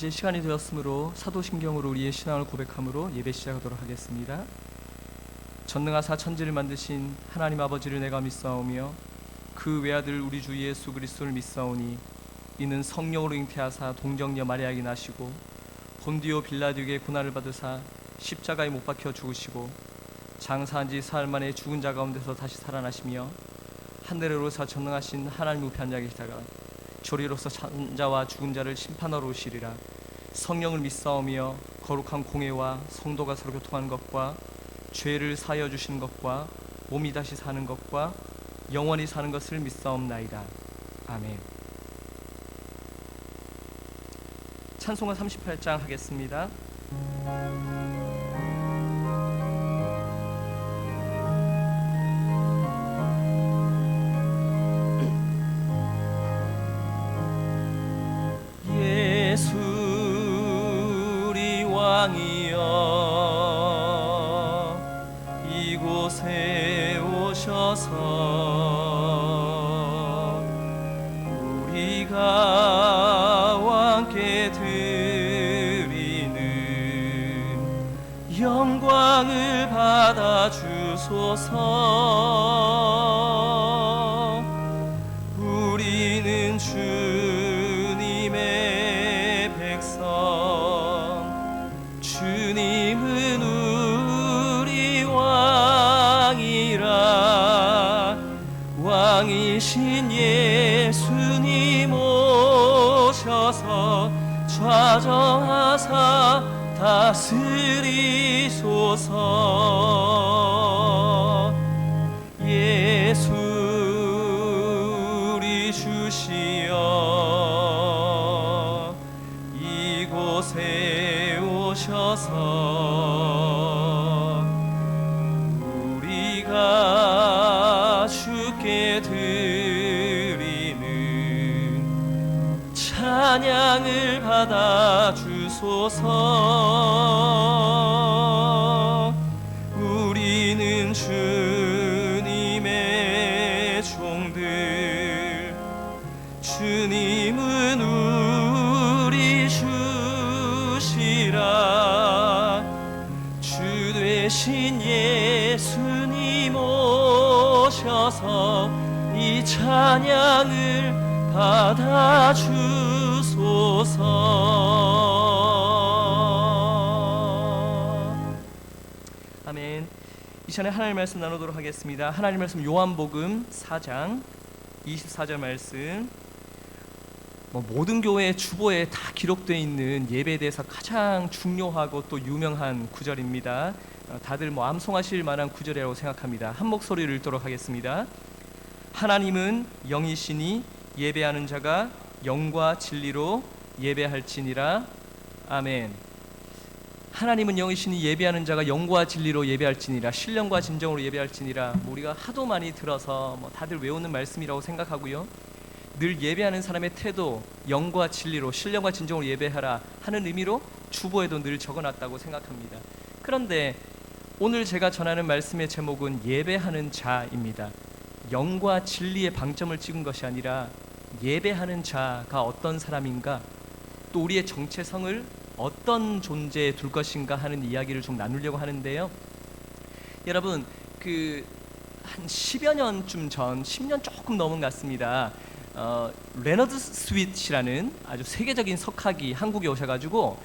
이제 시간이 되었으므로 사도신경으로 우리의 신앙을 고백함으로 예배 시작하도록 하겠습니다. 전능하사 천지를 만드신 하나님 아버지를 내가 믿사오며 그 외아들 우리 주 예수 그리스도를 믿사오니 이는 성령으로 잉태하사 동정녀 마리아에게 나시고 본디오 빌라도에게 고난을 받으사 십자가에 못 박혀 죽으시고 장사한 지 사흘 만에 죽은 자 가운데서 다시 살아나시며 하늘에 오르사 전능하신 하나님 우편 앉아 계시다가 조리로서 산자와 죽은 자를 심판하러 오시리라. 성령을 믿사오며 거룩한 공회와 성도가 서로 교통하는 것과 죄를 사하여 주시는 것과 몸이 다시 사는 것과 영원히 사는 것을 믿사옵나이다. 아멘. 찬송가 38장 하겠습니다. 예수 우리 왕이여 이곳에 오셔서 우리가 왕께 드리는 영광을 받아 주소서. 우리는 주님의 백성, 주님은 우리 왕이라. 왕이신 예수님 오셔서 좌정하사 다스리소서. 예수 우리 주시여 이곳에 오셔서 우리가 주께 드리는 찬양을 받아 주소서. 우리는 주님의 종들, 주님은 우리 주시라. 주 되신 예수님 오셔서 이 찬양을 받아 주소서. 아멘. 이전에 하나님 말씀 나누도록 하겠습니다. 하나님 말씀 요한복음 4장 24절 말씀. 모든 교회 주보에 다 기록되어 있는 예배에 대해서 가장 중요하고 또 유명한 구절입니다. 다들 암송하실 만한 구절이라고 생각합니다. 한 목소리를 읽도록 하겠습니다. 하나님은 영이시니 예배하는 자가 영과 진리로 예배할지니라. 아멘. 하나님은 영이시니 예배하는 자가 영과 진리로 예배할지니라. 신령과 진정으로 예배할지니라. 우리가 하도 많이 들어서 다들 외우는 말씀이라고 생각하고요. 늘 예배하는 사람의 태도, 영과 진리로 신령과 진정으로 예배하라 하는 의미로 주보에도 늘 적어놨다고 생각합니다. 그런데 오늘 제가 전하는 말씀의 제목은 예배하는 자입니다. 영과 진리의 방점을 찍은 것이 아니라 예배하는 자가 어떤 사람인가, 또 우리의 정체성을 어떤 존재에 둘 것인가 하는 이야기를 좀 나누려고 하는데요. 여러분, 한 10여 년쯤 전, 10년 조금 넘은 것 같습니다. 레너드 스윗이라는 아주 세계적인 석학이 한국에 오셔가지고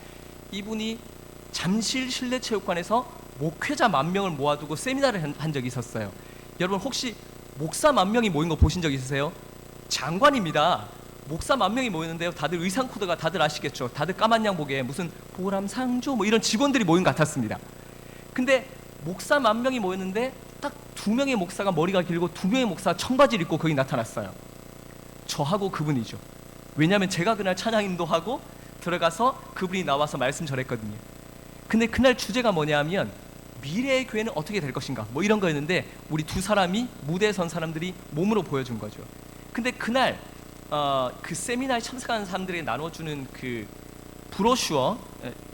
이분이 잠실 실내체육관에서 목회자 10,000명을 모아두고 세미나를 한 적이 있었어요. 여러분 혹시 목사 10,000명이 모인 거 보신 적 있으세요? 장관입니다. 목사 10,000명이 모였는데요. 다들 의상 코드가 다들 아시겠죠? 다들 까만 양복에 무슨 보람상조 이런 직원들이 모인 것 같았습니다. 근데 목사 10,000명이 모였는데 딱 2명의 목사가 머리가 길고 2명의 목사가 청바지를 입고 거기 나타났어요. 저하고 그분이죠. 왜냐하면 제가 그날 찬양 인도하고 들어가서 그분이 나와서 말씀 전했거든요. 근데 그날 주제가 뭐냐면 미래의 교회는 어떻게 될 것인가 이런 거였는데 우리 두 사람이 무대에 선 사람들이 몸으로 보여준 거죠. 근데 그날 그 세미나에 참석하는 사람들에게 나눠주는 그 브로슈어,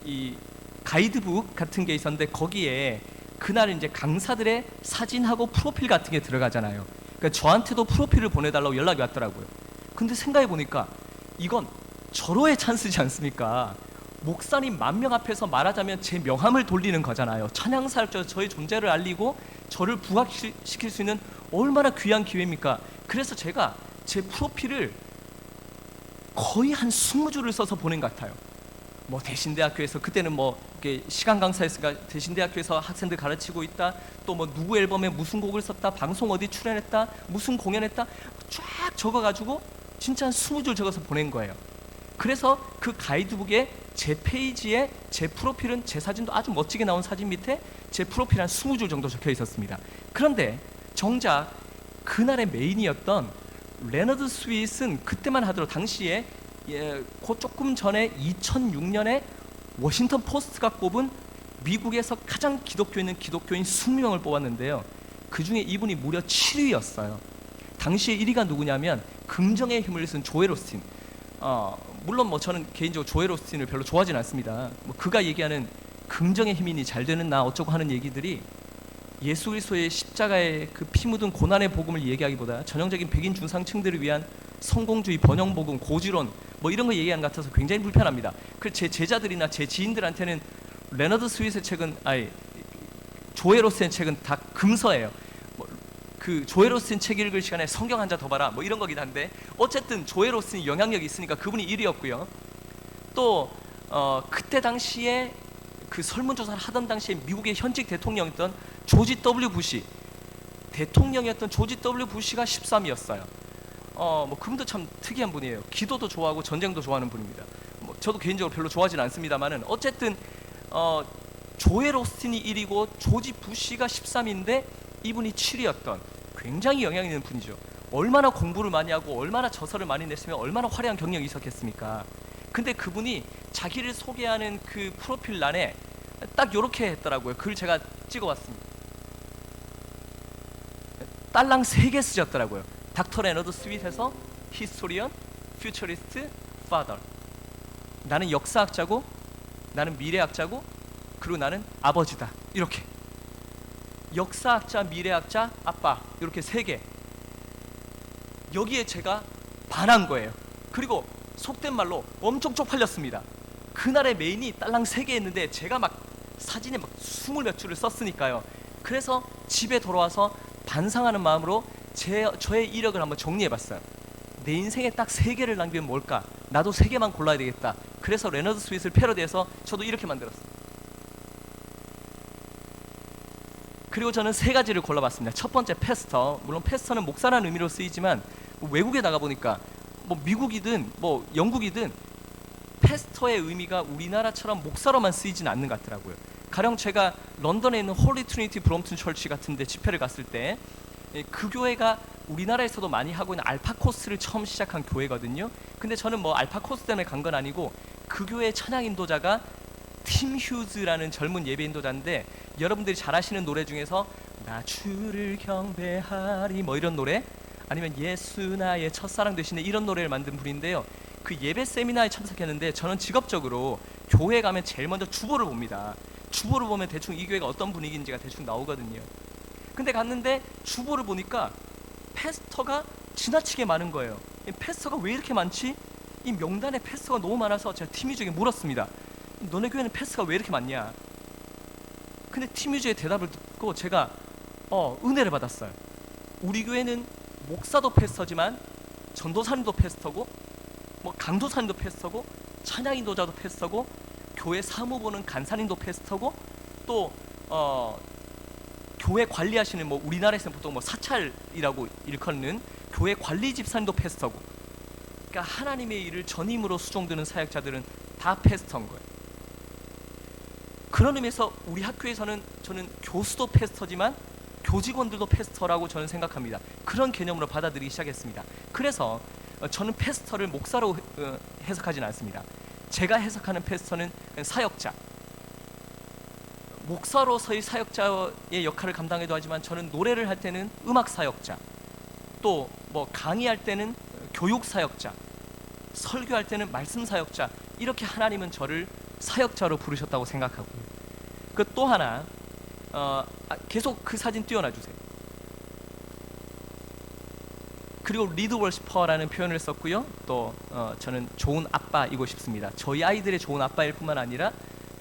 이 가이드북 같은 게 있었는데 거기에 그날 이제 강사들의 사진하고 프로필 같은 게 들어가잖아요. 그러니까 저한테도 프로필을 보내달라고 연락이 왔더라고요. 근데 생각해 보니까 이건 절호의 찬스지 않습니까? 목사님 10,000명 앞에서 말하자면 제 명함을 돌리는 거잖아요. 찬양사역자 저의 존재를 알리고 저를 부각시킬 수 있는 얼마나 귀한 기회입니까? 그래서 제가 제 프로필을 거의 한 20줄을 써서 보낸 것 같아요. 뭐 대신대학교에서, 그때는 뭐 시간 강사였으니까 대신대학교에서 학생들 가르치고 있다, 또 뭐 누구 앨범에 무슨 곡을 썼다, 방송 어디 출연했다, 무슨 공연했다, 쫙 적어가지고 진짜 한 20줄 적어서 보낸 거예요. 그래서 그 가이드북에 제 페이지에 제 프로필은, 제 사진도 아주 멋지게 나온 사진 밑에 제 프로필 한 20줄 정도 적혀 있었습니다. 그런데 정작 그날의 메인이었던 레너드 스윗은 그때만 하더라도 당시에 그 조금 전에 2006년에 워싱턴 포스트가 꼽은 미국에서 가장 기독교 있는 기독교인 20명을 뽑았는데요. 그 중에 이분이 무려 7위였어요. 당시에 1위가 누구냐면 긍정의 힘을 쓴 조엘 오스틴. 물론 뭐 저는 개인적으로 조엘 오스틴을 별로 좋아하지는 않습니다. 뭐 그가 얘기하는 긍정의 힘이니 잘 되는 나 어쩌고 하는 얘기들이 예수 그리스도의 십자가의 그 피 묻은 고난의 복음을 얘기하기보다 전형적인 백인 중상층들을 위한 성공주의, 번영복음, 고지론 뭐 이런 거 얘기하는 것 같아서 굉장히 불편합니다. 그래서 제 제자들이나 제 지인들한테는 레너드 스윗의 책은, 조엘 오스틴의 책은 다 금서예요. 그 조엘 오스틴 책 읽을 시간에 성경 한 자 더 봐라 뭐 이런 거긴 한데, 어쨌든 조엘 오스틴이 영향력이 있으니까 그분이 1위였고요. 또 그때 당시에 그 설문조사를 하던 당시에 미국의 현직 대통령이었던 조지 W 부시, 대통령이었던 조지 W 부시가 13위였어요. 뭐 그분도 참 특이한 분이에요. 기도도 좋아하고 전쟁도 좋아하는 분입니다. 뭐 저도 개인적으로 별로 좋아하지는 않습니다만은 어쨌든 조엘 오스틴이 1위고 조지 부시가 13위인데 이분이 7위였던 굉장히 영향 있는 분이죠. 얼마나 공부를 많이 하고 얼마나 저서를 많이 냈으면 얼마나 화려한 경력이 있었겠습니까? 근데 그분이 자기를 소개하는 그 프로필란에 딱 요렇게 했더라고요. 그걸 제가 찍어왔습니다. 딸랑 3개 쓰셨더라고요. 닥터 레너드 스윗에서 히스토리언, 퓨처리스트, 파더. 나는 역사학자고, 나는 미래학자고, 그리고 나는 아버지다. 이렇게 역사학자, 미래학자, 아빠, 이렇게 3개. 여기에 제가 반한 거예요. 그리고 속된 말로 엄청 쪽팔렸습니다. 그날의 메인이 딸랑 3개 했는데 제가 막 사진에 막 20몇 줄을 썼으니까요. 그래서 집에 돌아와서 반성하는 마음으로 저의 이력을 한번 정리해봤어요. 내 인생에 딱 3개를 남기면 뭘까? 나도 3개만 골라야 되겠다. 그래서 레너드 스윗을 패러디해서 저도 이렇게 만들었어요. 그리고 저는 3가지를 골라봤습니다. 첫 번째, 패스터. 물론 패스터는 목사라는 의미로 쓰이지만 외국에 나가보니까 뭐 미국이든 뭐 영국이든 패스터의 의미가 우리나라처럼 목사로만 쓰이진 않는 것 같더라고요. 가령 제가 런던에 있는 홀리 트리니티 브롬튼 철치 같은 데 집회를 갔을 때 그 교회가 우리나라에서도 많이 하고 있는 알파 코스를 처음 시작한 교회거든요. 근데 저는 뭐 알파 코스 때문에 간 건 아니고 그 교회의 찬양 인도자가 팀 휴즈라는 젊은 예배 인도자인데, 여러분들이 잘 아시는 노래 중에서 나 주를 경배하리 뭐 이런 노래, 아니면 예수 나의 첫사랑 되시네 이런 노래를 만든 분인데요. 그 예배 세미나에 참석했는데 저는 직업적으로 교회 가면 제일 먼저 주보를 봅니다. 주보를 보면 대충 이 교회가 어떤 분위기인지가 대충 나오거든요. 근데 갔는데 주보를 보니까 패스터가 지나치게 많은 거예요. 패스터가 왜 이렇게 많지? 이 명단에 패스터가 너무 많아서 제가 팀유저에게 물었습니다. 너네 교회는 패스터가 왜 이렇게 많냐? 근데 팀유저의 대답을 듣고 제가 은혜를 받았어요. 우리 교회는 목사도 패스터지만 전도사님도 패스터고, 뭐 강도사님도 패스터고, 찬양인도자도 패스터고, 교회 사무보는 간사님도 패스터고, 또 교회 관리하시는, 뭐 우리나라에서는 보통 뭐 사찰이라고 일컫는 교회 관리 집사님도 패스터고, 그러니까 하나님의 일을 전임으로 수종드는 사역자들은 다 패스터인 거예요. 그런 의미에서 우리 학교에서는 저는 교수도 패스터지만 교직원들도 패스터라고 저는 생각합니다. 그런 개념으로 받아들이기 시작했습니다. 그래서 저는 패스터를 목사로 해석하지는 않습니다. 제가 해석하는 패스터는 사역자, 목사로서의 사역자의 역할을 감당해도 하지만 저는 노래를 할 때는 음악 사역자, 또 뭐 강의할 때는 교육 사역자, 설교할 때는 말씀 사역자, 이렇게 하나님은 저를 사역자로 부르셨다고 생각하고요. 그 또 하나, 계속 그 사진 띄워놔 주세요. 그리고 리드 월시퍼라는 표현을 썼고요. 또 저는 좋은 아빠이고 싶습니다. 저희 아이들의 좋은 아빠일 뿐만 아니라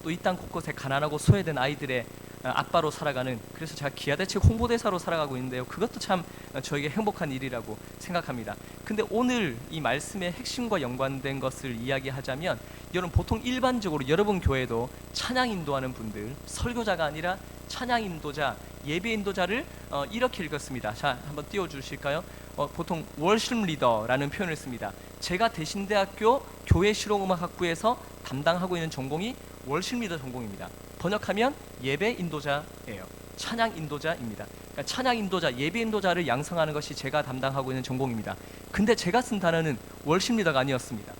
또 이 땅 곳곳에 가난하고 소외된 아이들의 아빠로 살아가는, 그래서 제가 기아대책 홍보대사로 살아가고 있는데요. 그것도 참 저에게 행복한 일이라고 생각합니다. 근데 오늘 이 말씀의 핵심과 연관된 것을 이야기하자면, 여러분 보통 일반적으로 여러분 교회도 찬양 인도하는 분들, 설교자가 아니라 찬양 인도자, 예배 인도자를 이렇게 읽었습니다. 자, 한번 띄워주실까요? 보통 월십 리더라는 표현을 씁니다. 제가 대신대학교 교회 실용음악학부에서 담당하고 있는 전공이 월십 리더 전공입니다. 번역하면 예배 인도자예요. 찬양 인도자입니다. 그러니까 찬양 인도자, 예배 인도자를 양성하는 것이 제가 담당하고 있는 전공입니다. 근데 제가 쓴 단어는 월십 리더가 아니었습니다.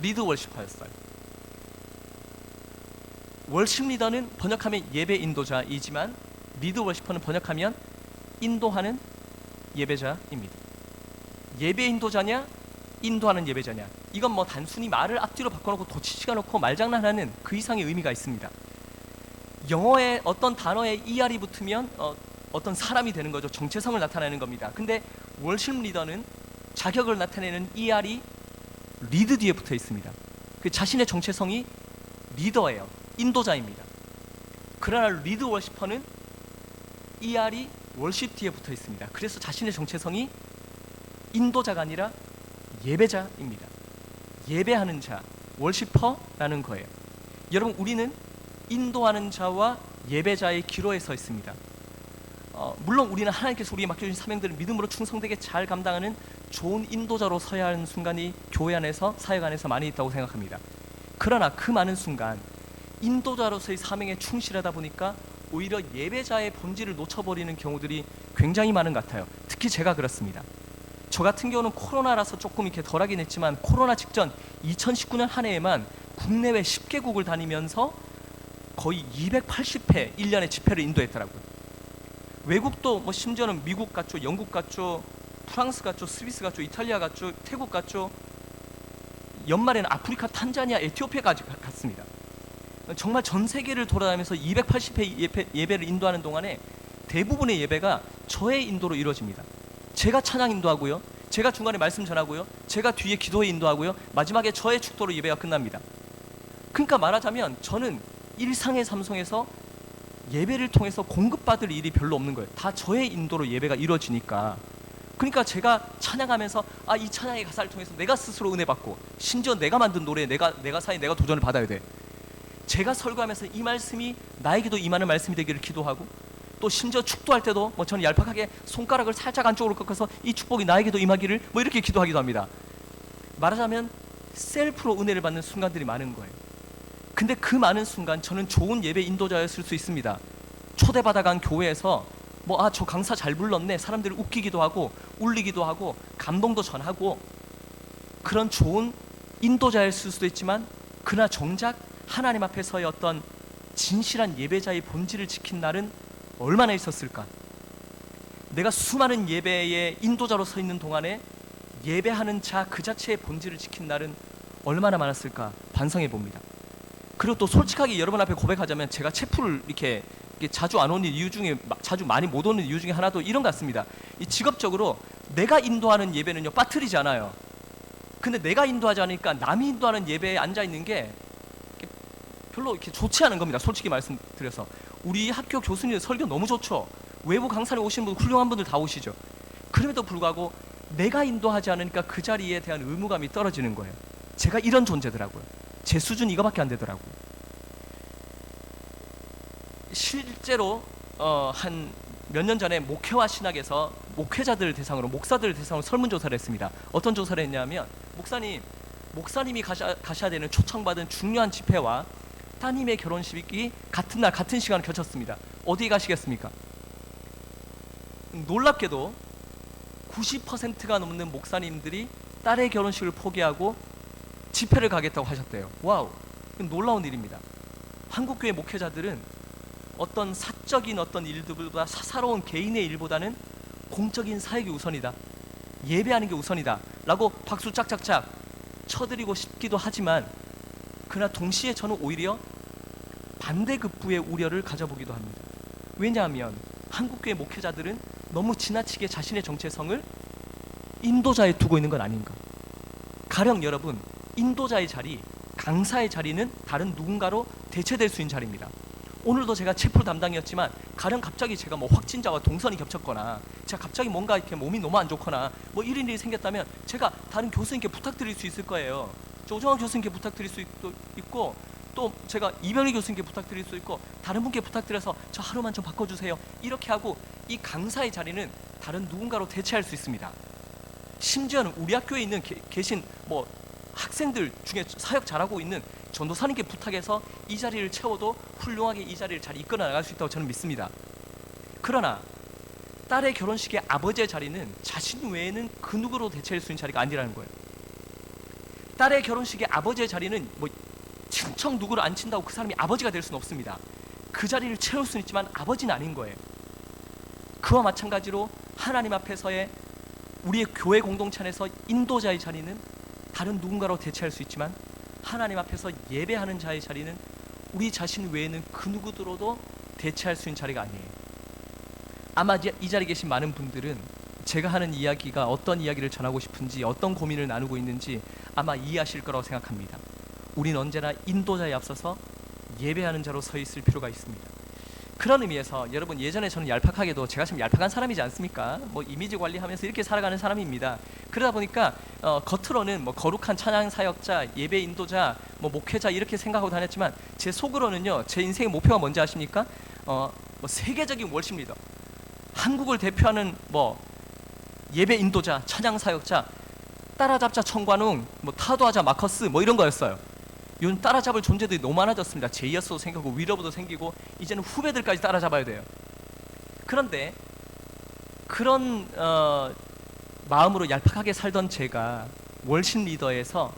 리드 월시퍼였어요. 월십 리더는 번역하면 예배 인도자이지만 리드 월시퍼는 번역하면 인도하는 예배자입니다. 예배 인도자냐, 인도하는 예배자냐, 이건 뭐 단순히 말을 앞뒤로 바꿔놓고 도치치가 놓고 말장난하는 그 이상의 의미가 있습니다. 영어에 어떤 단어에 ER이 붙으면 어떤 사람이 되는 거죠. 정체성을 나타내는 겁니다. 근데 월십 리더는 자격을 나타내는 ER이 리드 뒤에 붙어 있습니다. 그 자신의 정체성이 리더예요. 인도자입니다. 그러나 리드 월시퍼는 ER이 월십 뒤에 붙어 있습니다. 그래서 자신의 정체성이 인도자가 아니라 예배자입니다. 예배하는 자, 월시퍼라는 거예요. 여러분, 우리는 인도하는 자와 예배자의 기로에 서 있습니다. 물론 우리는 하나님께서 우리에게 맡겨주신 사명들을 믿음으로 충성되게 잘 감당하는 좋은 인도자로 서야 하는 순간이 교회 안에서, 사역 안에서 많이 있다고 생각합니다. 그러나 그 많은 순간 인도자로서의 사명에 충실하다 보니까 오히려 예배자의 본질을 놓쳐버리는 경우들이 굉장히 많은 것 같아요. 특히 제가 그렇습니다. 저 같은 경우는 코로나라서 조금 이렇게 덜하긴 했지만, 코로나 직전 2019년 한 해에만 국내외 10개국을 다니면서 거의 280회 1년에 집회를 인도했더라고요. 외국도 뭐 심지어는 미국 갔죠, 영국 갔죠, 프랑스 갔죠, 스위스 갔죠, 이탈리아 갔죠, 태국 갔죠, 연말에는 아프리카, 탄자니아, 에티오피아까지 갔습니다. 정말 전 세계를 돌아다니면서 280회 예배를 인도하는 동안에 대부분의 예배가 저의 인도로 이루어집니다. 제가 찬양 인도하고요, 제가 중간에 말씀 전하고요, 제가 뒤에 기도회 인도하고요, 마지막에 저의 축도로 예배가 끝납니다. 그러니까 말하자면 저는 일상의 삶 속에서 예배를 통해서 공급받을 일이 별로 없는 거예요. 다 저의 인도로 예배가 이루어지니까. 그러니까 제가 찬양하면서 이 찬양의 가사를 통해서 내가 스스로 은혜 받고, 심지어 내가 만든 노래에 내가 사인, 내가 도전을 받아야 돼. 제가 설교하면서 이 말씀이 나에게도 임하는 말씀이 되기를 기도하고, 또 심지어 축도할 때도 뭐 저는 얄팍하게 손가락을 살짝 안쪽으로 꺾어서 이 축복이 나에게도 임하기를 뭐 이렇게 기도하기도 합니다. 말하자면 셀프로 은혜를 받는 순간들이 많은 거예요. 근데 그 많은 순간 저는 좋은 예배 인도자였을 수 있습니다. 초대받아간 교회에서 저 강사 잘 불렀네, 사람들을 웃기기도 하고 울리기도 하고 감동도 전하고, 그런 좋은 인도자였을 수도 있지만, 그러나 정작 하나님 앞에서의 어떤 진실한 예배자의 본질을 지킨 날은 얼마나 있었을까? 내가 수많은 예배의 인도자로 서 있는 동안에 예배하는 자 그 자체의 본질을 지킨 날은 얼마나 많았을까 반성해 봅니다. 그리고 또 솔직하게 여러분 앞에 고백하자면, 제가 체프를 이렇게 자주 안 오는 이유 중에, 자주 많이 못 오는 이유 중에 하나도 이런 것 같습니다. 이 직업적으로 내가 인도하는 예배는요 빠뜨리지 않아요. 근데 내가 인도하지 않으니까 남이 인도하는 예배에 앉아 있는 게 별로 이렇게 좋지 않은 겁니다. 솔직히 말씀드려서 우리 학교 교수님들 설교 너무 좋죠. 외부 강사에 오시는 분, 훌륭한 분들 다 오시죠. 그럼에도 불구하고 내가 인도하지 않으니까 그 자리에 대한 의무감이 떨어지는 거예요. 제가 이런 존재더라고요. 제 수준이 이거밖에 안 되더라고요. 실제로 한 몇 년 전에 목회와 신학에서 목회자들 대상으로, 목사들 대상으로 설문조사를 했습니다. 어떤 조사를 했냐면, 목사님이 가셔야 되는 초청받은 중요한 집회와 따님의 결혼식이 같은 날 같은 시간에 겹쳤습니다. 어디 가시겠습니까? 놀랍게도 90%가 넘는 목사님들이 딸의 결혼식을 포기하고 집회를 가겠다고 하셨대요. 와우, 놀라운 일입니다. 한국교회 목회자들은 어떤 사적인 어떤 일들보다, 사사로운 개인의 일보다는 공적인 사역이 우선이다, 예배하는 게 우선이다 라고 박수 짝짝짝 쳐드리고 싶기도 하지만, 그러나 동시에 저는 오히려 반대급부의 우려를 가져보기도 합니다. 왜냐하면 한국교회 목회자들은 너무 지나치게 자신의 정체성을 인도자에 두고 있는 건 아닌가. 가령 여러분, 인도자의 자리, 강사의 자리는 다른 누군가로 대체될 수 있는 자리입니다. 오늘도 제가 체포 담당이었지만 가령 갑자기 제가 뭐 확진자와 동선이 겹쳤거나 제가 갑자기 뭔가 이렇게 몸이 너무 안 좋거나 뭐 이런 일이 생겼다면 제가 다른 교수님께 부탁드릴 수 있을 거예요. 조정환 교수님께 부탁드릴 수 있고 또 제가 이병희 교수님께 부탁드릴 수 있고 다른 분께 부탁드려서 저 하루만 좀 바꿔주세요. 이렇게 하고 이 강사의 자리는 다른 누군가로 대체할 수 있습니다. 심지어는 우리 학교에 있는 계신 뭐 학생들 중에 사역 잘하고 있는 전도사님께 부탁해서 이 자리를 채워도 훌륭하게 이 자리를 잘 이끌어 나갈 수 있다고 저는 믿습니다. 그러나 딸의 결혼식의 아버지의 자리는 자신 외에는 그 누구로 대체할 수 있는 자리가 아니라는 거예요. 딸의 결혼식의 아버지의 자리는 뭐 친척 누구를 안 친다고 그 사람이 아버지가 될 수는 없습니다. 그 자리를 채울 수는 있지만 아버지는 아닌 거예요. 그와 마찬가지로 하나님 앞에서의 우리의 교회 공동체 안에서 인도자의 자리는 다른 누군가로 대체할 수 있지만 하나님 앞에서 예배하는 자의 자리는 우리 자신 외에는 그 누구들로도 대체할 수 있는 자리가 아니에요. 아마 이 자리에 계신 많은 분들은 제가 하는 이야기가 어떤 이야기를 전하고 싶은지 어떤 고민을 나누고 있는지 아마 이해하실 거라고 생각합니다. 우린 언제나 인도자에 앞서서 예배하는 자로 서 있을 필요가 있습니다. 그런 의미에서 여러분, 예전에 저는 얄팍하게도 제가 참 얄팍한 사람이지 않습니까? 뭐 이미지 관리하면서 이렇게 살아가는 사람입니다. 그러다 보니까 겉으로는 뭐 거룩한 찬양 사역자, 예배 인도자, 뭐 목회자 이렇게 생각하고 다녔지만 제 속으로는요, 제 인생의 목표가 뭔지 아십니까? 뭐 세계적인 월십 리더, 한국을 대표하는 뭐 예배 인도자, 찬양 사역자, 따라잡자 청관웅, 뭐 타도하자 마커스 뭐 이런 거였어요. 요즘 따라잡을 존재들이 너무 많아졌습니다. 제이어스도 생기고 위러브도 생기고 이제는 후배들까지 따라잡아야 돼요. 그런데 그런 마음으로 얄팍하게 살던 제가 월십 리더에서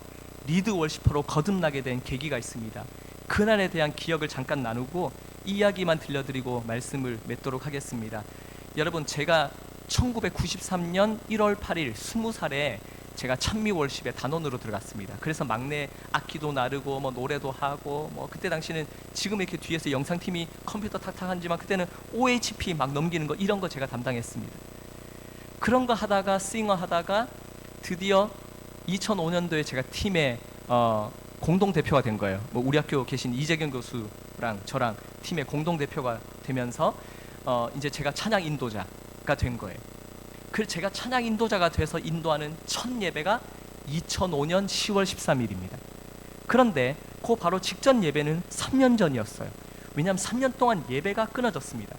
리드 월시퍼로 거듭나게 된 계기가 있습니다. 그날에 대한 기억을 잠깐 나누고 이야기만 들려드리고 말씀을 맺도록 하겠습니다. 여러분, 제가 1993년 1월 8일 20살에 제가 찬미 월십에 단원으로 들어갔습니다. 그래서 막내 악기도 나르고 뭐 노래도 하고 뭐 그때 당시는 지금 이렇게 뒤에서 영상팀이 컴퓨터 탁탁한지만 그때는 OHP 막 넘기는 거 이런 거 제가 담당했습니다. 그런 거 하다가 싱어 하다가 드디어 2005년도에 제가 팀의 공동 대표가 된 거예요. 뭐 우리 학교 계신 이재경 교수랑 저랑 팀의 공동 대표가 되면서 이제 제가 찬양 인도자가 된 거예요. 그래서 제가 찬양 인도자가 돼서 인도하는 첫 예배가 2005년 10월 13일입니다. 그런데 그 바로 직전 예배는 3년 전이었어요. 왜냐하면 3년 동안 예배가 끊어졌습니다.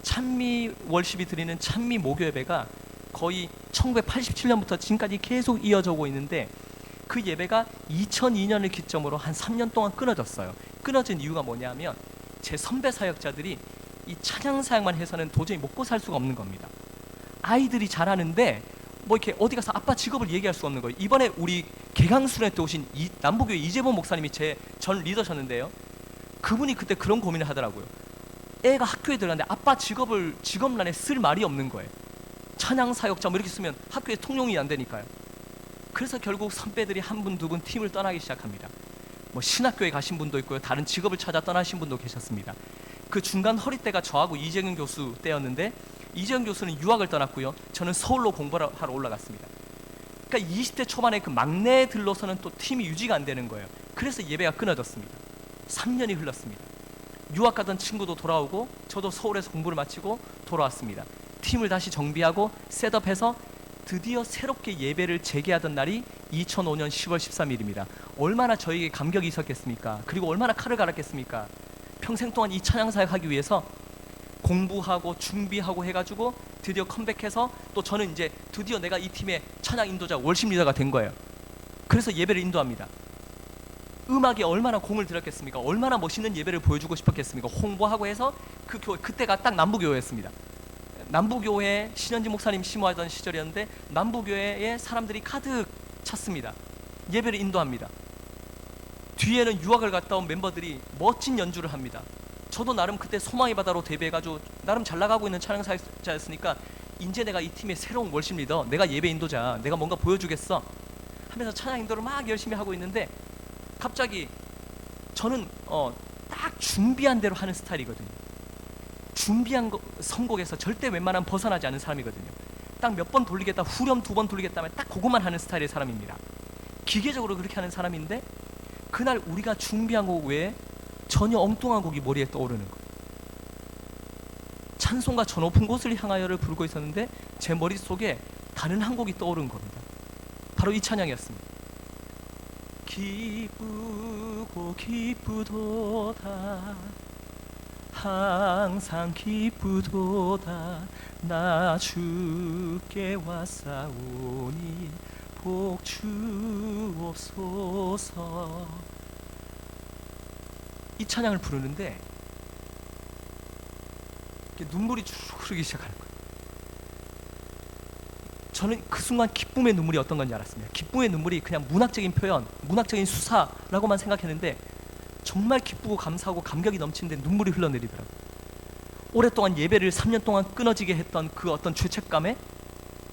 찬미 월십이 드리는 찬미 모교 예배가 거의 1987년부터 지금까지 계속 이어져 오고 있는데 그 예배가 2002년을 기점으로 한 3년 동안 끊어졌어요. 끊어진 이유가 뭐냐면 제 선배 사역자들이 이 찬양 사역만 해서는 도저히 먹고 살 수가 없는 겁니다. 아이들이 잘하는데 뭐 이렇게 어디 가서 아빠 직업을 얘기할 수 없는 거예요. 이번에 우리 개강수련회 때 오신 남부교회 이재범 목사님이 제 전 리더셨는데요. 그분이 그때 그런 고민을 하더라고요. 애가 학교에 들어갔는데 아빠 직업란에 쓸 말이 없는 거예요. 찬양 사역자 뭐 이렇게 쓰면 학교에 통용이 안 되니까요. 그래서 결국 선배들이 한 분, 두 분 팀을 떠나기 시작합니다. 뭐 신학교에 가신 분도 있고요. 다른 직업을 찾아 떠나신 분도 계셨습니다. 그 중간 허리때가 저하고 이재경 교수 때였는데 이재경 교수는 유학을 떠났고요. 저는 서울로 공부를 하러 올라갔습니다. 그러니까 20대 초반에 그 막내들로서는 또 팀이 유지가 안 되는 거예요. 그래서 예배가 끊어졌습니다. 3년이 흘렀습니다. 유학 가던 친구도 돌아오고 저도 서울에서 공부를 마치고 돌아왔습니다. 팀을 다시 정비하고 셋업해서 드디어 새롭게 예배를 재개하던 날이 2005년 10월 13일입니다. 얼마나 저에게 감격이 있었겠습니까? 그리고 얼마나 칼을 갈았겠습니까? 평생 동안 이 찬양 사역하기 위해서 공부하고 준비하고 해가지고 드디어 컴백해서 또 저는 이제 드디어 내가 이 팀의 찬양 인도자 월십 리더가 된 거예요. 그래서 예배를 인도합니다. 음악에 얼마나 공을 들였겠습니까? 얼마나 멋있는 예배를 보여주고 싶었겠습니까? 홍보하고 해서 그 교회, 그때가 딱 남부교회였습니다. 남부교회 신현지 목사님 심호하던 시절이었는데 남부교회에 사람들이 가득 찼습니다. 예배를 인도합니다. 뒤에는 유학을 갔다 온 멤버들이 멋진 연주를 합니다. 저도 나름 그때 소망의 바다로 데뷔해가지고 나름 잘 나가고 있는 찬양 사역자였으니까 이제 내가 이 팀의 새로운 월십 리더, 내가 예배 인도자, 내가 뭔가 보여주겠어 하면서 찬양 인도를 막 열심히 하고 있는데 갑자기 저는 딱 준비한 대로 하는 스타일이거든요. 준비한 선곡에서 절대 웬만하면 벗어나지 않은 사람이거든요. 딱 몇 번 돌리겠다, 후렴 2번 돌리겠다 하면 딱 그것만 하는 스타일의 사람입니다. 기계적으로 그렇게 하는 사람인데 그날 우리가 준비한 곡 외에 전혀 엉뚱한 곡이 머리에 떠오르는 거예요. 찬송가 저 높은 곳을 향하여를 부르고 있었는데 제 머릿속에 다른 한 곡이 떠오른 겁니다. 바로 이 찬양이었습니다. 기쁘고 기쁘도다 항상 기쁘도다 나 주께 왔사오니 복 주옵소서. 이 찬양을 부르는데 눈물이 쭉 흐르기 시작하는 거예요. 저는 그 순간 기쁨의 눈물이 어떤 건지 알았습니다. 기쁨의 눈물이 그냥 문학적인 표현, 문학적인 수사라고만 생각했는데 정말 기쁘고 감사하고 감격이 넘치는데 눈물이 흘러내리더라고요. 오랫동안 예배를 3년 동안 끊어지게 했던 그 어떤 죄책감에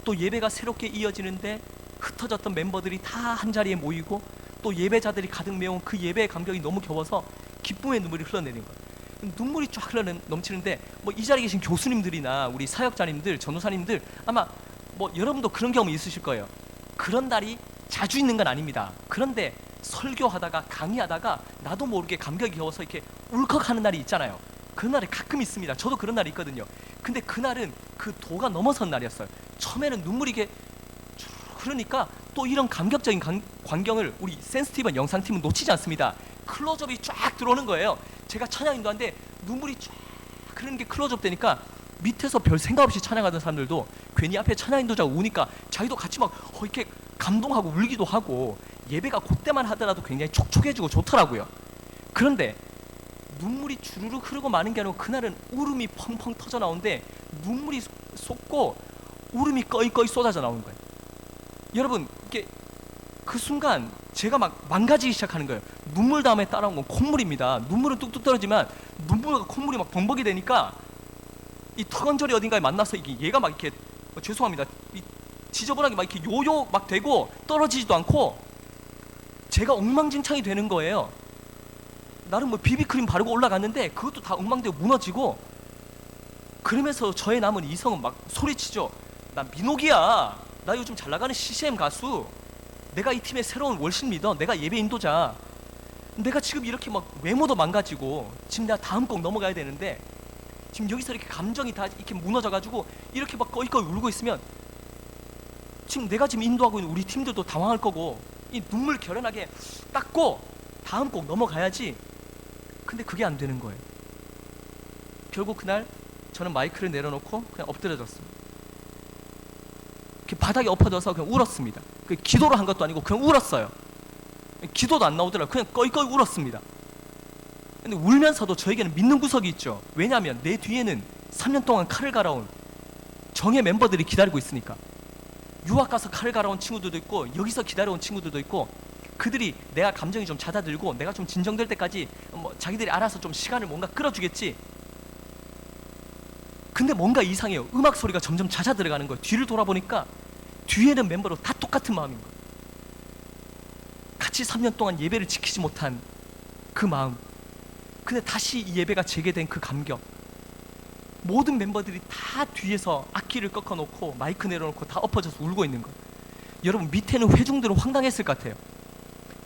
또 예배가 새롭게 이어지는데 흩어졌던 멤버들이 다 한자리에 모이고 또 예배자들이 가득 메운 그 예배의 감격이 너무 겨워서 기쁨의 눈물이 흘러내리는 거예요. 눈물이 쫙 넘치는데 뭐 이 자리에 계신 교수님들이나 우리 사역자님들, 전도사님들 아마 뭐 여러분도 그런 경험이 있으실 거예요. 그런 날이 자주 있는 건 아닙니다. 그런데 설교하다가 강의하다가 나도 모르게 감격이 겨워서 이렇게 울컥하는 날이 있잖아요. 그런 날이 가끔 있습니다. 저도 그런 날이 있거든요. 근데 그날은 그 도가 넘어선 날이었어요. 처음에는 눈물이 이게 쭉 흐르니까 또 이런 감격적인 광경을 우리 센스티브한 영상팀은 놓치지 않습니다. 클로즈업이 쫙 들어오는 거예요. 제가 찬양 인도하는데 눈물이 쫙 흐르는 게 클로즈업 되니까 밑에서 별 생각 없이 찬양하던 사람들도 괜히 앞에 찬양 인도자가 우니까 자기도 같이 막 이렇게 감동하고 울기도 하고 예배가 그때만 하더라도 굉장히 촉촉해지고 좋더라고요. 그런데 눈물이 주르륵 흐르고 마는 게 아니고 그날은 울음이 펑펑 터져 나오는데 눈물이 쏟고 울음이 꺼이꺼이 쏟아져 나오는 거예요. 여러분 이게 그 순간 제가 막 망가지기 시작하는 거예요. 눈물 다음에 따라온 건 콧물입니다. 눈물은 뚝뚝 떨어지면 눈물과 콧물이 막 범벅이 되니까 이 턱언저리 어딘가에 만나서 이게 얘가 막 이렇게 죄송합니다. 이 지저분하게 막 이렇게 요요 막 되고 떨어지지도 않고 제가 엉망진창이 되는 거예요. 나름 뭐 비비크림 바르고 올라갔는데 그것도 다 엉망되고 무너지고 그러면서 저의 남은 이성은 막 소리치죠. 나 민옥이야. 나 요즘 잘 나가는 CCM 가수. 내가 이 팀의 새로운 월신 리더. 내가 예배 인도자. 내가 지금 이렇게 막 외모도 망가지고 지금 내가 다음 곡 넘어가야 되는데 지금 여기서 이렇게 감정이 다 이렇게 무너져가지고 이렇게 막 꺼이꺼이 울고 있으면 지금 내가 지금 인도하고 있는 우리 팀들도 당황할 거고 이 눈물 결연하게 닦고 다음 곡 넘어가야지. 근데 그게 안 되는 거예요. 결국 그날 저는 마이크를 내려놓고 그냥 엎드려졌습니다. 이렇게 바닥에 엎어져서 그냥 울었습니다. 기도를 한 것도 아니고 그냥 울었어요. 기도도 안 나오더라고요. 그냥 꺼이꺼이 울었습니다. 근데 울면서도 저에게는 믿는 구석이 있죠. 왜냐하면 내 뒤에는 3년 동안 칼을 갈아온 정예 멤버들이 기다리고 있으니까. 유학 가서 칼을 갈아온 친구들도 있고 여기서 기다려온 친구들도 있고 그들이 내가 감정이 좀 잦아들고 내가 좀 진정될 때까지 뭐 자기들이 알아서 좀 시간을 뭔가 끌어주겠지. 근데 뭔가 이상해요. 음악 소리가 점점 잦아들어가는 거예요. 뒤를 돌아보니까 뒤에는 멤버로 다 똑같은 마음인 거예요. 같이 3년 동안 예배를 지키지 못한 그 마음. 근데 다시 이 예배가 재개된 그 감격. 모든 멤버들이 다 뒤에서 악기를 꺾어놓고 마이크 내려놓고 다 엎어져서 울고 있는 거예요. 여러분 밑에는 회중들은 황당했을 것 같아요.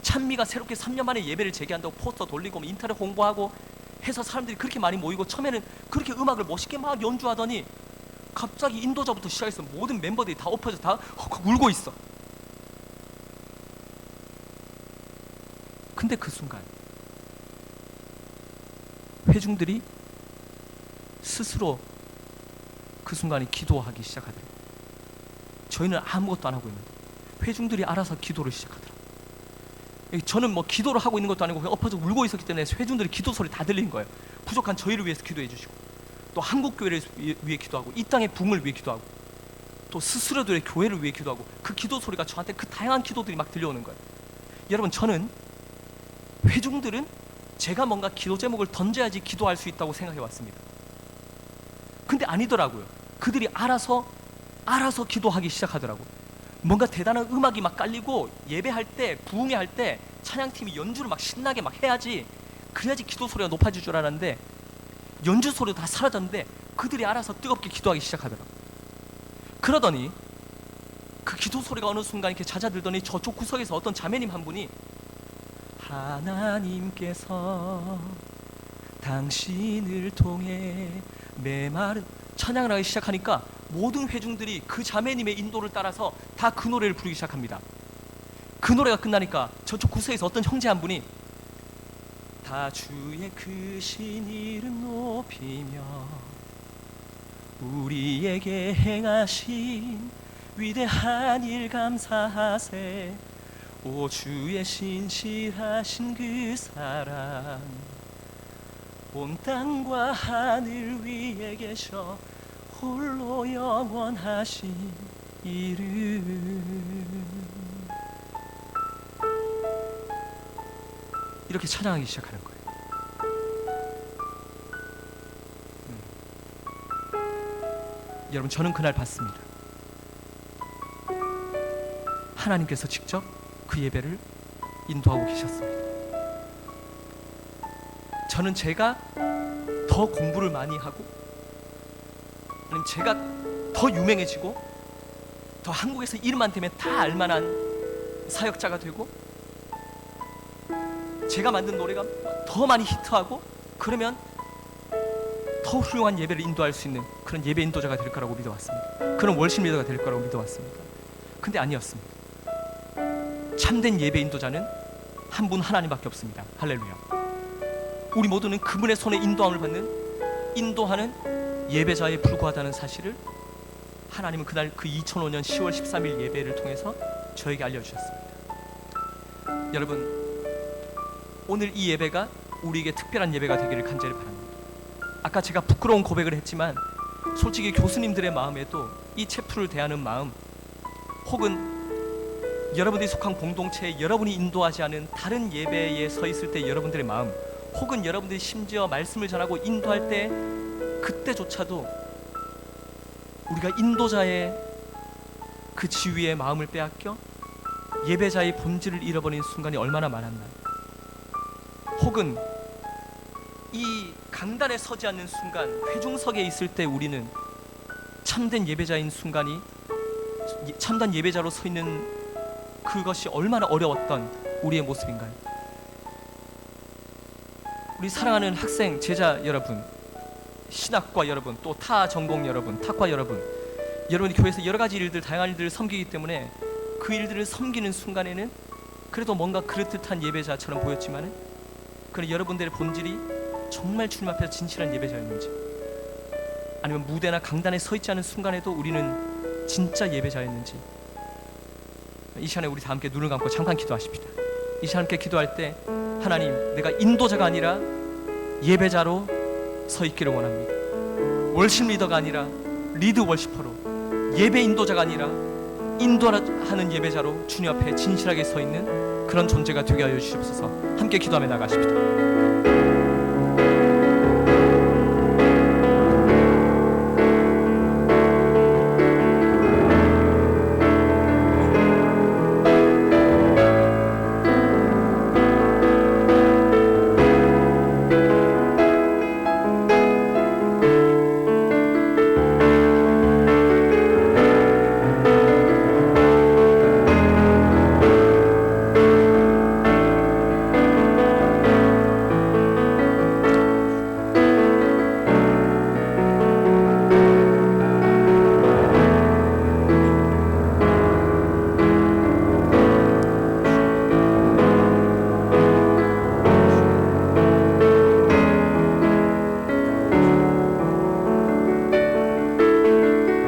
찬미가 새롭게 3년 만에 예배를 재개한다고 포스터 돌리고 인터넷 홍보하고 해서 사람들이 그렇게 많이 모이고 처음에는 그렇게 음악을 멋있게 막 연주하더니 갑자기 인도자부터 시작해서 모든 멤버들이 다 엎어져서 다 헉헉 울고 있어. 근데 그 순간 회중들이 스스로 그 순간에 기도하기 시작하더라고요. 저희는 아무것도 안 하고 있는데 회중들이 알아서 기도를 시작하더라고요. 저는 뭐 기도를 하고 있는 것도 아니고 그냥 엎어져 울고 있었기 때문에 회중들이 기도 소리 다 들리는 거예요. 부족한 저희를 위해서 기도해 주시고 또 한국교회를 위해 기도하고 이 땅의 부흥을 위해 기도하고 또 스스로들의 교회를 위해 기도하고 그 기도 소리가 저한테 그 다양한 기도들이 막 들려오는 거예요. 여러분 저는 회중들은 제가 뭔가 기도 제목을 던져야지 기도할 수 있다고 생각해 왔습니다. 근데 아니더라고요. 그들이 알아서 기도하기 시작하더라고요. 뭔가 대단한 음악이 막 깔리고 예배할 때 부흥회 할 때 찬양팀이 연주를 막 신나게 막 해야지 그래야지 기도 소리가 높아질 줄 알았는데 연주 소리도 다 사라졌는데 그들이 알아서 뜨겁게 기도하기 시작하더라고요. 그러더니 그 기도 소리가 어느 순간 이렇게 잦아들더니 저쪽 구석에서 어떤 자매님 한 분이 하나님께서 당신을 통해 메마른 찬양을 하기 시작하니까 모든 회중들이 그 자매님의 인도를 따라서 다 그 노래를 부르기 시작합니다. 그 노래가 끝나니까 저쪽 구석에서 어떤 형제 한 분이 다 주의 크신 이름 높이며 우리에게 행하신 위대한 일 감사하세 오 주의 신실하신 그 사랑 온 땅과 하늘 위에 계셔 홀로 영원하신 이름 이렇게 찬양하기 시작하는 거예요. 여러분 저는 그날 봤습니다. 하나님께서 직접 그 예배를 인도하고 계셨습니다. 저는 제가 더 공부를 많이 하고 아니면 제가 더 유명해지고 더 한국에서 이름만 되면 다 알만한 사역자가 되고 제가 만든 노래가 더 많이 히트하고 그러면 더 훌륭한 예배를 인도할 수 있는 그런 예배 인도자가 될 거라고 믿어왔습니다. 그런 월십 리더가 될 거라고 믿어왔습니다. 근데 아니었습니다. 참된 예배 인도자는 한 분 하나님밖에 없습니다. 할렐루야. 우리 모두는 그분의 손에 인도함을 받는 인도하는 예배자에 불과하다는 사실을 하나님은 그날 그 2005년 10월 13일 예배를 통해서 저에게 알려주셨습니다. 여러분 오늘 이 예배가 우리에게 특별한 예배가 되기를 간절히 바랍니다. 아까 제가 부끄러운 고백을 했지만 솔직히 교수님들의 마음에도 이 채플을 대하는 마음 혹은 여러분들이 속한 공동체에 여러분이 인도하지 않은 다른 예배에 서 있을 때 여러분들의 마음 혹은 여러분들이 심지어 말씀을 전하고 인도할 때 그때조차도 우리가 인도자의 그 지위의 마음을 빼앗겨 예배자의 본질을 잃어버린 순간이 얼마나 많았나요? 혹은 이 강단에 서지 않는 순간 회중석에 있을 때 우리는 참된 예배자인 순간이 참된 예배자로 서 있는 그것이 얼마나 어려웠던 우리의 모습인가요? 우리 사랑하는 학생, 제자 여러분, 신학과 여러분, 또 타 전공 여러분, 탁과 여러분, 여러분이 교회에서 여러 가지 일들, 다양한 일들을 섬기기 때문에 그 일들을 섬기는 순간에는 그래도 뭔가 그럴듯한 예배자처럼 보였지만은 그런 여러분들의 본질이 정말 주님 앞에서 진실한 예배자였는지 아니면 무대나 강단에 서 있지 않은 순간에도 우리는 진짜 예배자였는지 이 시간에 우리 다 함께 눈을 감고 잠깐 기도하십시다. 이 시간 함께 기도할 때 하나님 내가 인도자가 아니라 예배자로 서 있기를 원합니다. 월십 리더가 아니라 리드 월시퍼로 예배 인도자가 아니라 인도하는 예배자로 주님 앞에 진실하게 서 있는 그런 존재가 되게 하여 주시옵소서. 함께 기도하며 나가십시다.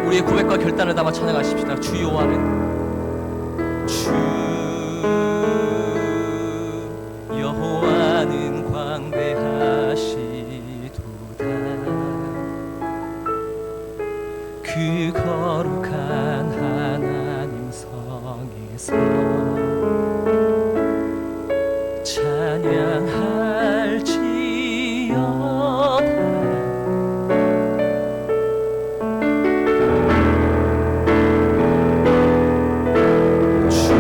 우리의 고백과 결단을 담아 찬양하십시다. 주 여호와는 주 여호와는 광대하시도다. 그 거룩한 하나님 성에서 찬양할지어다. 주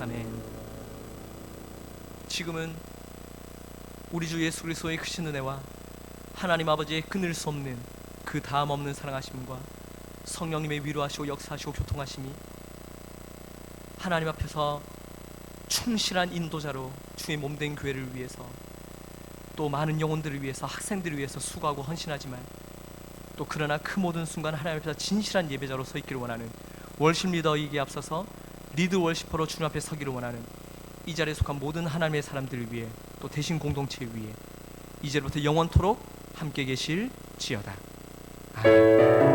아멘. 지금은 우리 주 예수 그리스도의 크신 은혜와 하나님 아버지의 끊을 수 없는 그 다음 없는 사랑하심과 성령님의 위로하시고 역사하시고 교통하심이 하나님 앞에서 충실한 인도자로 주의 몸된 교회를 위해서, 또 많은 영혼들을 위해서, 학생들을 위해서 수고하고 헌신하지만 또 그러나 그 모든 순간 하나님 앞에서 진실한 예배자로 서 있기를 원하는 월십 리더에게 앞서서 리드 월시퍼로 주님 앞에 서기를 원하는 이 자리에 속한 모든 하나님의 사람들을 위해, 또 대신 공동체를 위해 이제부터 영원토록 함께 계실지어다. 아멘.